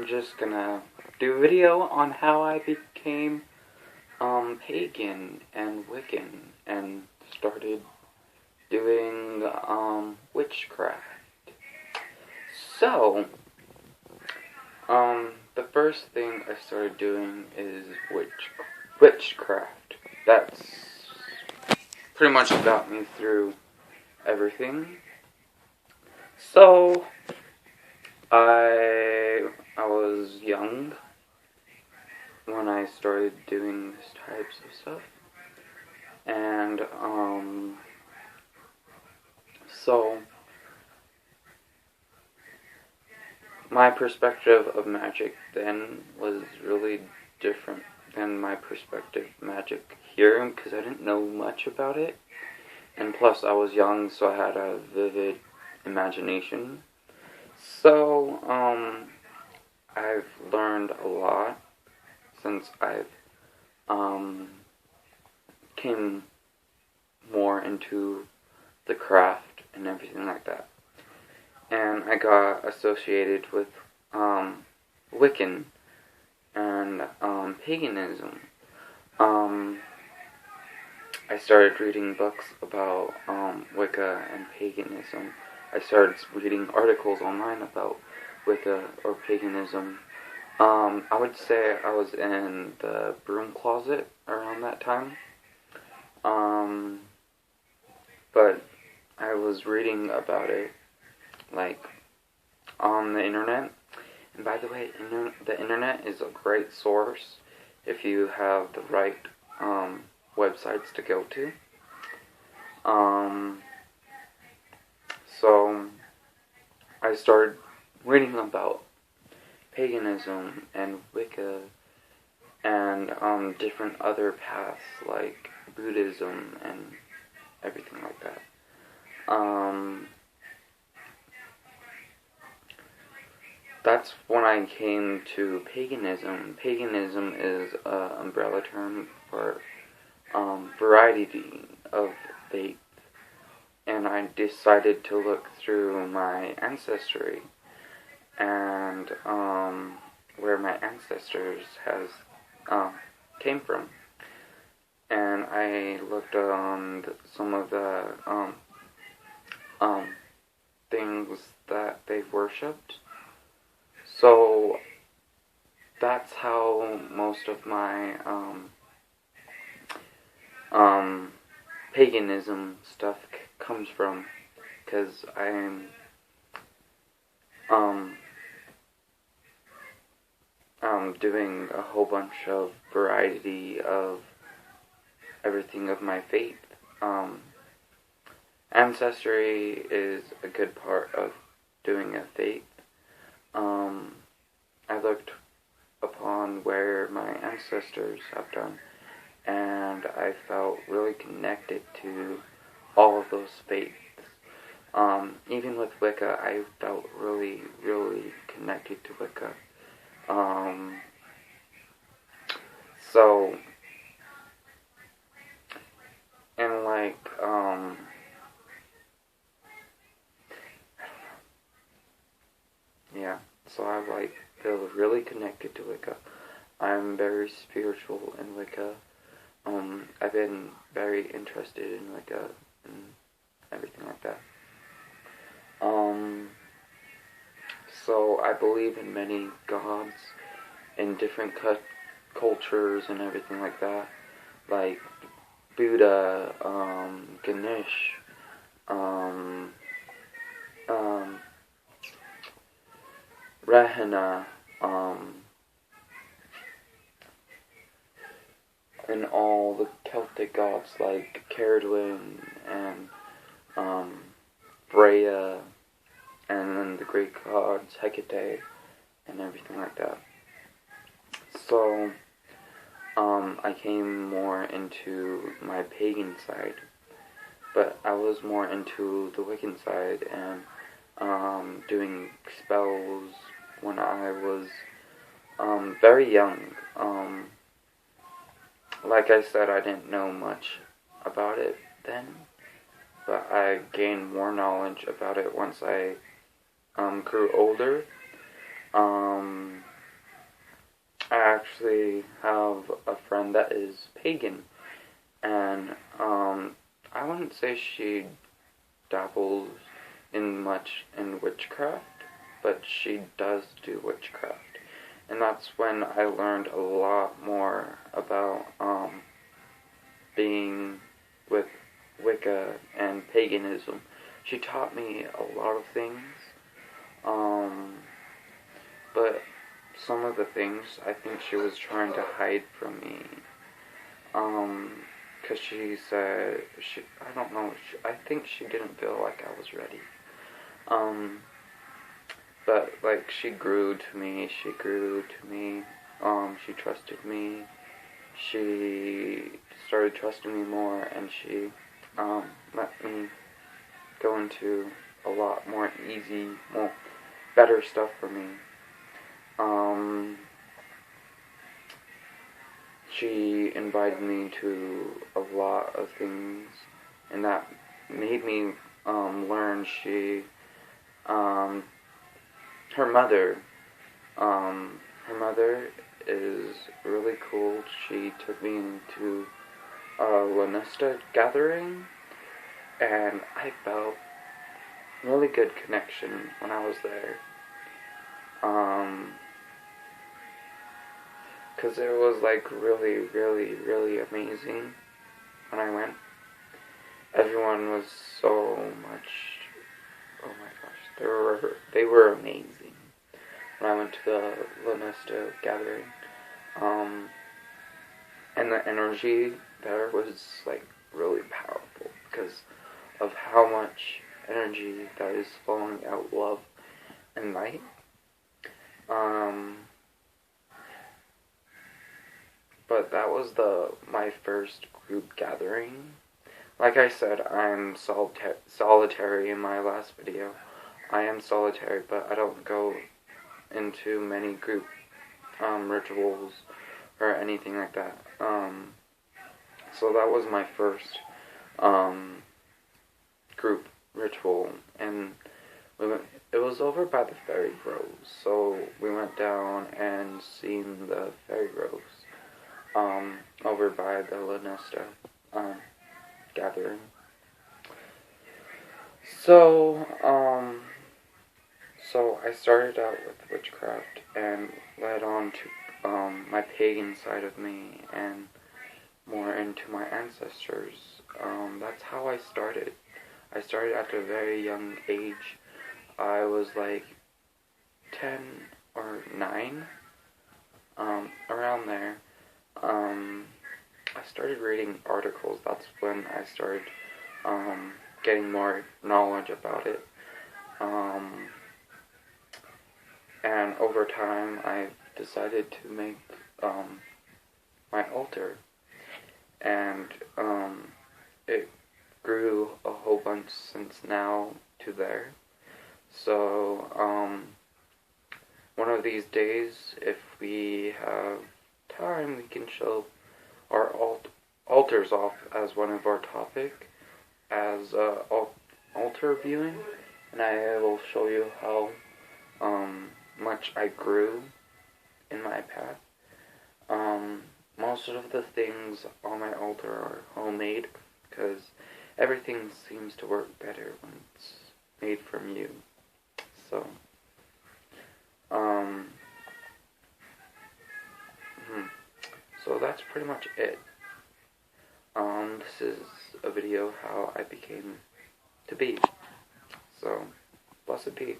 I'm just gonna do a video on how I became pagan and Wiccan and started doing witchcraft. So the first thing I started doing is witchcraft. That's pretty much got me through everything. So I was young when I started doing these types of stuff, and so my perspective of magic then was really different than my perspective of magic here, because I didn't know much about it, and plus I was young, so I had a vivid imagination. So I've learned a lot since I've came more into the craft and everything like that. And I got associated with Wiccan and paganism. I started reading books about Wicca and paganism. I started reading articles online about Wicca or paganism. I would say I was in the broom closet around that time. But I was reading about it, like, on the internet. And by the way, the internet is a great source if you have the right websites to go to. So I started reading about paganism and Wicca and different other paths like Buddhism and everything like that. That's when I came to paganism. Paganism is an umbrella term for variety of faith, and I decided to look through my ancestry and where my ancestors came from, and I looked on some of the things that they worshipped. So that's how most of my paganism stuff comes from, because I'm doing a whole bunch of variety of everything of my faith. Ancestry is a good part of doing a faith. I looked upon where my ancestors have done, and I felt really connected to all of those faiths. Even with Wicca, I felt really, really connected to Wicca. So, and like, yeah, so I feel really connected to Wicca. I'm very spiritual in Wicca. I've been very interested in Wicca and everything like that. So I believe in many gods in different cultures and everything like that, like Buddha, Ganesh, Rahana, and all the Celtic gods like Caradwyn and Freya, and then the Greek gods Hecate and everything like that. So I came more into my pagan side, but I was more into the Wiccan side and doing spells when I was very young. Like I said, I didn't know much about it then, but I gained more knowledge about it once I grew older. I actually have a friend that is pagan, and I wouldn't say she dabbles much in witchcraft, but she does do witchcraft. And that's when I learned a lot more about being with Wicca and paganism. She taught me a lot of things, but some of the things I think she was trying to hide from me. Because she said, I don't know, I think she didn't feel like I was ready. But, like, she grew to me, she trusted me, she started trusting me more, and she, let me go into a lot more easy, well, better stuff for me. She invited me to a lot of things, and that made me, learn her mother is really cool. She took me to a Lanista gathering, and I felt really good connection when I was there. Because it was like really, really, really amazing when I went. Everyone was so much, oh my gosh, they were amazing when I went to the Lanista gathering. And the energy there was like really powerful because of how much energy that is flowing out love and light. But that was my first group gathering. Like I said, I'm solitary in my last video. I am solitary, but I don't go into many group rituals or anything like that. So that was my first group ritual, and it was over by the Fairy Groves, so we went down and seen the Fairy Groves over by the Lanista gathering. So I started out with witchcraft and led on to my pagan side of me and more into my ancestors. That's how I started. I started at a very young age. I was like 10 or 9, around there. I started reading articles. That's when I started getting more knowledge about it. And over time, I've decided to make my altar, and it grew a whole bunch since now to there. So one of these days, if we have time, we can show our altars off as one of our topic as altar viewing, and I will show you how much I grew in my path. Most of the things on my altar are homemade because everything seems to work better when it's made from you. So so that's pretty much it. This is a video how I became to be. So, blessed be.